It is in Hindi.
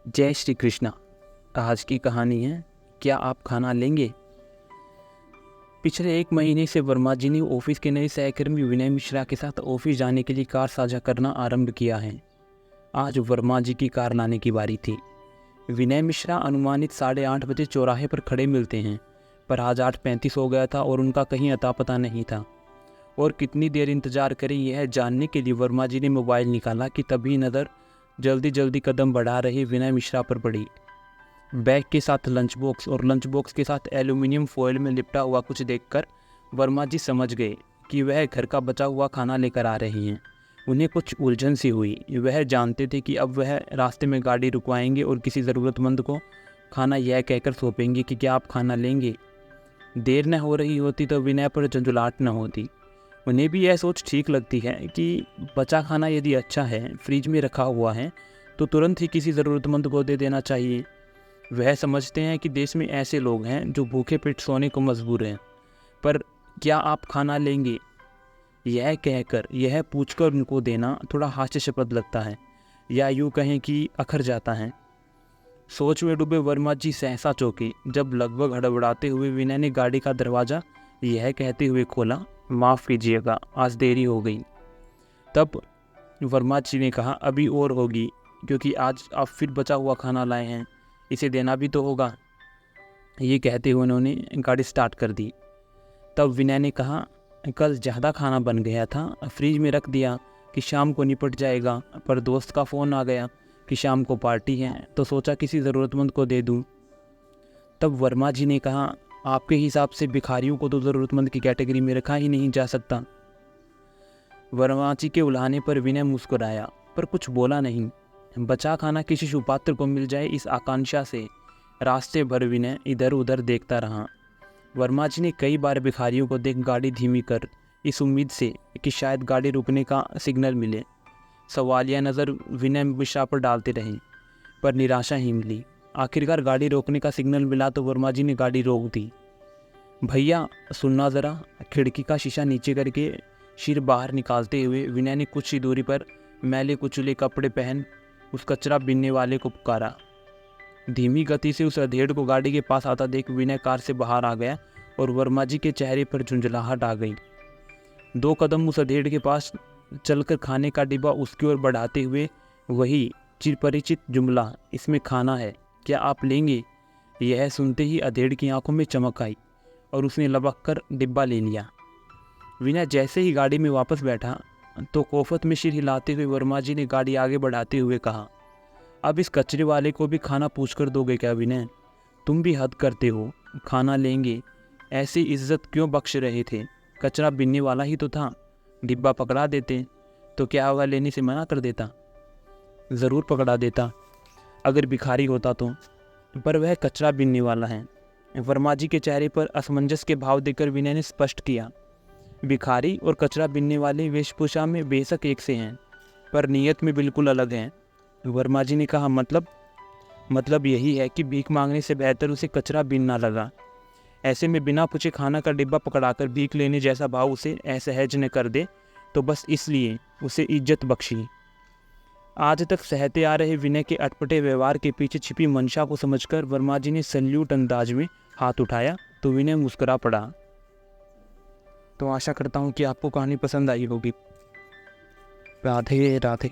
जय श्री कृष्णा। आज की कहानी है, क्या आप खाना लेंगे। पिछले 1 महीने से वर्मा जी ने ऑफिस के नए सहकर्मी विनय मिश्रा के साथ ऑफिस जाने के लिए कार साझा करना आरंभ किया है। आज वर्मा जी की कार लाने की बारी थी। विनय मिश्रा अनुमानित 8:30 बजे चौराहे पर खड़े मिलते हैं, पर आज 8:35 हो गया था और उनका कहीं अता पता नहीं था। और कितनी देर इंतजार करें यह जानने के लिए वर्मा जी ने मोबाइल निकाला कि तभी नज़र जल्दी जल्दी कदम बढ़ा रहे विनय मिश्रा पर पड़ी। बैग के साथ लंच बॉक्स और लंच बॉक्स के साथ एल्यूमिनियम फॉइल में लिपटा हुआ कुछ देखकर वर्मा जी समझ गए कि वह घर का बचा हुआ खाना लेकर आ रहे हैं। उन्हें कुछ उलझन सी हुई। वह जानते थे कि अब वह रास्ते में गाड़ी रुकवाएंगे और किसी ज़रूरतमंद को खाना यह कहकर सौंपेंगे कि क्या आप खाना लेंगे। देर न हो रही होती तो विनय पर झंझलाहट न होती। उन्हें भी यह सोच ठीक लगती है कि बचा खाना यदि अच्छा है, फ्रिज में रखा हुआ है, तो तुरंत ही किसी ज़रूरतमंद को दे देना चाहिए। वह समझते हैं कि देश में ऐसे लोग हैं जो भूखे पेट सोने को मजबूर हैं। पर क्या आप खाना लेंगे, यह कहकर, यह पूछकर उनको देना थोड़ा हास्यास्पद लगता है, या यूँ कहें कि अखर जाता है। सोच में डूबे वर्मा जी सहसा चौंके जब लगभग हड़बड़ाते हुए विनय ने गाड़ी का दरवाज़ा यह कहते हुए खोला, माफ़ कीजिएगा, आज देरी हो गई। तब वर्मा जी ने कहा, अभी और होगी, क्योंकि आज आप फिर बचा हुआ खाना लाए हैं, इसे देना भी तो होगा। ये कहते हुए उन्होंने गाड़ी स्टार्ट कर दी। तब विनय ने कहा, कल ज़्यादा खाना बन गया था, फ्रिज में रख दिया कि शाम को निपट जाएगा, पर दोस्त का फ़ोन आ गया कि शाम को पार्टी है, तो सोचा किसी ज़रूरतमंद को दे दूँ। तब वर्मा जी ने कहा, आपके हिसाब से भिखारियों को तो ज़रूरतमंद की कैटेगरी में रखा ही नहीं जा सकता। वर्मा जी के उलाहने पर विनय मुस्कुराया, पर कुछ बोला नहीं। बचा खाना किसी सुपात्र को मिल जाए, इस आकांक्षा से रास्ते भर विनय इधर उधर देखता रहा। वर्मा जी ने कई बार भिखारियों को देख गाड़ी धीमी कर, इस उम्मीद से कि शायद गाड़ी रुकने का सिग्नल मिले, सवालिया नज़र विनय मिश्रा पर डालते रहे, पर निराशा ही मिली। आखिरकार गाड़ी रोकने का सिग्नल मिला तो वर्मा जी ने गाड़ी रोक दी। भैया सुनना ज़रा। खिड़की का शीशा नीचे करके सिर बाहर निकालते हुए विनय ने कुछ ही दूरी पर मैले कुचले कपड़े पहन उस कचरा बीनने वाले को पुकारा। धीमी गति से उस अधेड़ को गाड़ी के पास आता देख विनय कार से बाहर आ गया और वर्मा जी के चेहरे पर झुंझलाहट आ गई। 2 कदम उस अधेड़ के पास चलकर खाने का डिब्बा उसकी ओर बढ़ाते हुए वही चिरपरिचित जुमला, इसमें खाना है, क्या आप लेंगे। यह सुनते ही अधेड़ की आंखों में चमक आई और उसने लबक कर डिब्बा ले लिया। विनय जैसे ही गाड़ी में वापस बैठा तो कोफत में सिर हिलाते हुए वर्मा जी ने गाड़ी आगे बढ़ाते हुए कहा, अब इस कचरे वाले को भी खाना पूछ कर दोगे क्या विनय। तुम भी हद करते हो, खाना लेंगे ऐसी इज्जत क्यों बख्श रहे थे। कचरा बीनने वाला ही तो था, डिब्बा पकड़ा देते तो क्या वह लेने से मना कर देता। ज़रूर पकड़ा देता अगर भिखारी होता तो, पर वह कचरा बीनने वाला है। वर्मा जी के चेहरे पर असमंजस के भाव देकर विनय ने स्पष्ट किया, भिखारी और कचरा बीनने वाले वेशभूषा में बेशक एक से हैं, पर नीयत में बिल्कुल अलग हैं। वर्मा जी ने कहा, मतलब यही है कि भीख मांगने से बेहतर उसे कचरा बीनना लगा। ऐसे में बिना पूछे खाना का डिब्बा पकड़ाकर भीख लेने जैसा भाव उसे असहज न कर दे तो बस इसलिए उसे इज्जत बख्शी। आज तक सहते आ रहे विनय के अटपटे व्यवहार के पीछे छिपी मंशा को समझकर वर्मा जी ने सल्यूट अंदाज में हाथ उठाया तो विनय मुस्कुरा पड़ा। तो आशा करता हूँ कि आपको कहानी पसंद आई होगी। राधे राधे।